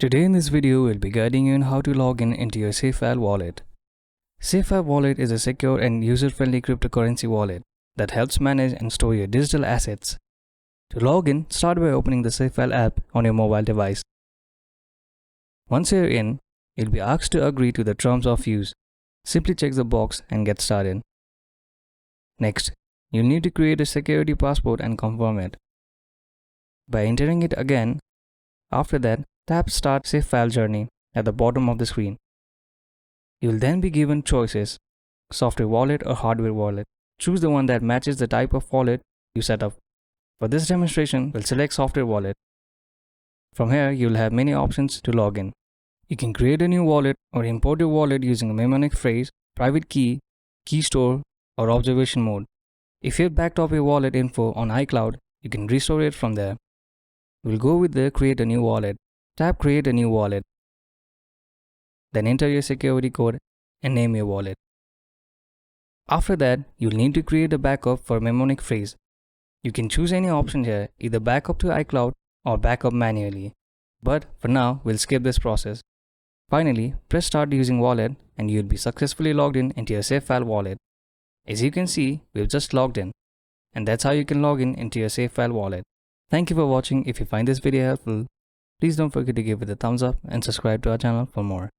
Today in this video, we'll be guiding you on how to log in into your SafePal wallet. SafePal Wallet is a secure and user-friendly cryptocurrency wallet that helps manage and store your digital assets. To log in, start by opening the SafePal app on your mobile device. Once you're in, you'll be asked to agree to the terms of use. Simply check the box and get started. Next, you'll need to create a security password and confirm it by entering it again. After that, tap Start SafePal Journey at the bottom of the screen. You will then be given choices: software wallet or hardware wallet. Choose the one that matches the type of wallet you set up. For this demonstration, we'll select software wallet. From here, you'll have many options to log in. You can create a new wallet or import your wallet using a mnemonic phrase, private key, key store, or observation mode. If you've backed up your wallet info on iCloud, you can restore it from there. We'll go with the Create a New Wallet. Tap Create a New Wallet. Then enter your security code and name your wallet. After that, you'll need to create a backup for a mnemonic phrase. You can choose any option here, either backup to iCloud or backup manually. But for now, we'll skip this process. Finally, press Start using wallet and you'll be successfully logged in into your SafePal wallet. As you can see, we've just logged in. And that's how you can log in into your SafePal wallet. Thank you for watching. If you find this video helpful, please don't forget to give it a thumbs up and subscribe to our channel for more.